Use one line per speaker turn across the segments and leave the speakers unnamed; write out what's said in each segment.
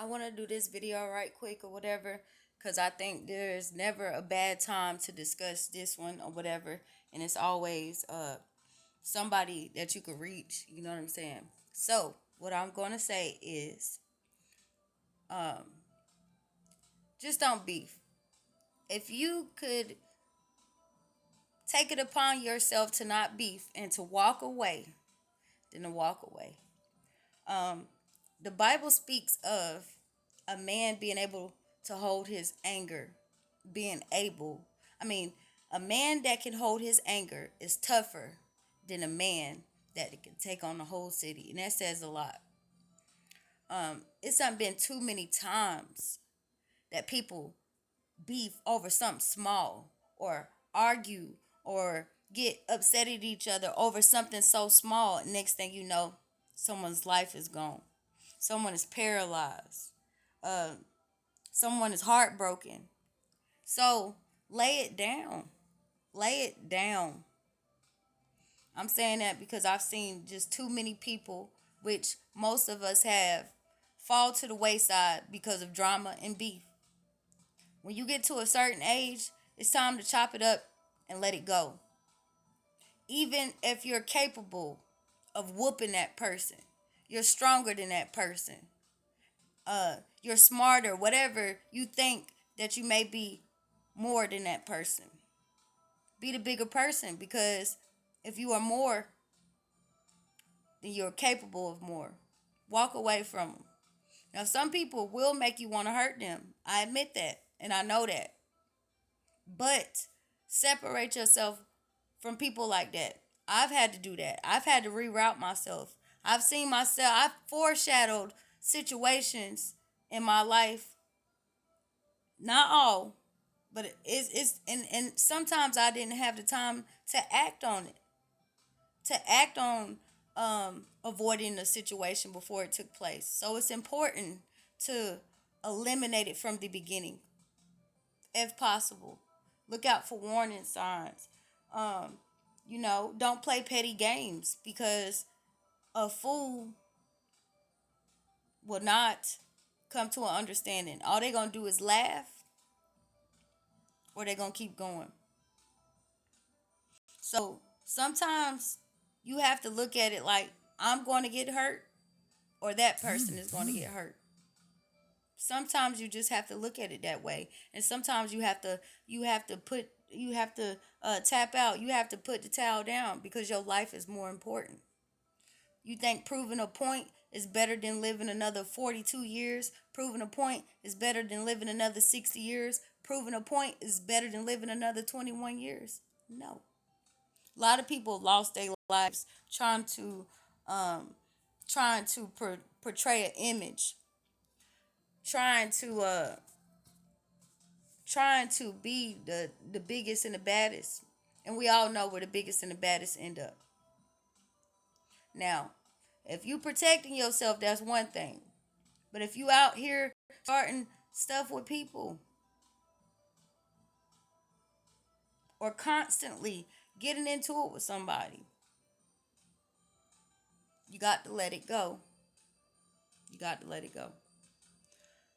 I want to do this video right quick or whatever because I think there's never a bad time to discuss this one or whatever, and it's always somebody that you could reach. You know what I'm saying? So what I'm going to say is um, just don't beef. If you could take it upon yourself to not beef and to walk away, then to walk away. Um, the Bible speaks of a man being able to hold his anger, being able. I mean, a man that can hold his anger is tougher than a man that can take on the whole city, and that says a lot. It's not been too many times that people beef over something small or argue or get upset at each other over something so small. Next thing you know, someone's life is gone. Someone is paralyzed. Uh, Someone is heartbroken. So lay it down. Lay it down. I'm saying that because I've seen just too many people, which most of us have, fall to the wayside because of drama and beef. When you get to a certain age, it's time to chop it up and let it go. Even if you're capable of whooping that person, you're stronger than that person. You're smarter, whatever you think that you may be more than that person. Be the bigger person because if you are more, then you're capable of more. Walk away from them. Now, some people will make you want to hurt them. I admit that, and I know that. But separate yourself from people like that. I've had to do that. I've had to reroute myself. I've foreshadowed situations in my life. Not all, but and sometimes I didn't have the time to act on it. To act on avoiding the situation before it took place. So it's important to eliminate it from the beginning if possible. Look out for warning signs. Um, don't play petty games because a fool will not come to an understanding. All they're going to do is laugh or they're going to keep going. So sometimes you have to look at it like I'm going to get hurt or that person is going to get hurt. Sometimes you just have to look at it that way, and sometimes you have to tap out. You have to put the towel down because your life is more important. You think proving a point is better than living another 42 years? Proving a point is better than living another 60 years? Proving a point is better than living another 21 years? No. A lot of people lost their lives um, trying to portray an image, trying to uh, trying to be the biggest and the baddest. And we all know where the biggest and the baddest end up. Now, if you protecting yourself, that's one thing. But if you out here starting stuff with people or constantly getting into it with somebody, you got to let it go. You got to let it go.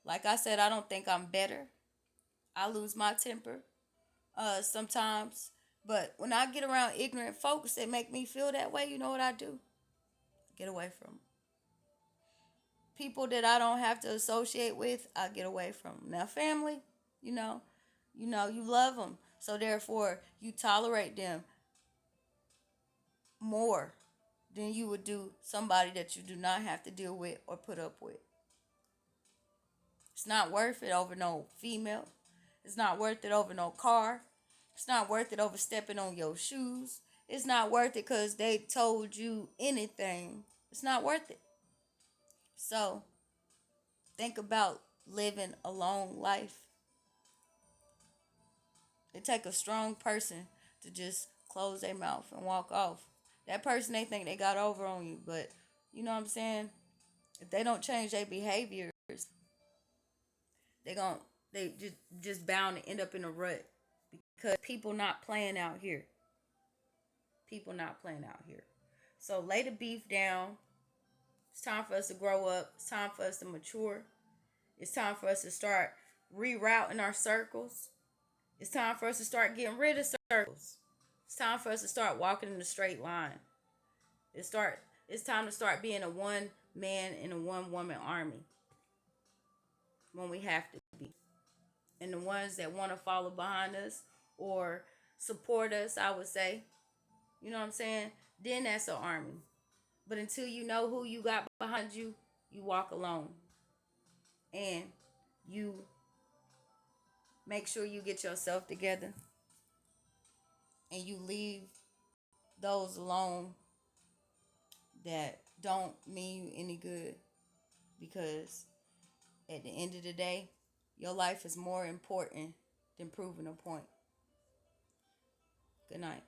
Like I said, I don't think I'm better. I lose my temper sometimes. But when I get around ignorant folks that make me feel that way, you know what I do? Get away from them. People that I don't have to associate with, I get away from. Now, family, you know, you love them, so therefore you tolerate them more than you would do somebody that you do not have to deal with or put up with. It's not worth it over no female. It's not worth it over no car. It's not worth it over stepping on your shoes. It's not worth it because they told you anything. It's not worth it. So think about living a long life. It take a strong person to just close their mouth and walk off. That person they think they got over on you, but you know what I'm saying? If they don't change their behaviors, they gon' they just bound to end up in a rut because people not playing out here. People not playing out here. So lay the beef down. It's time for us to grow up. It's time for us to mature. It's time for us to start rerouting our circles. It's time for us to start getting rid of circles. It's time for us to start walking in a straight line. It's time to start being a one man and a one woman army when we have to be. And the ones that want to follow behind us or support us, I would say, you know what I'm saying? Then that's an army. But until you know who you got behind you, you walk alone. And you make sure you get yourself together and you leave those alone that don't mean you any good, because at the end of the day, your life is more important than proving a point. Good night.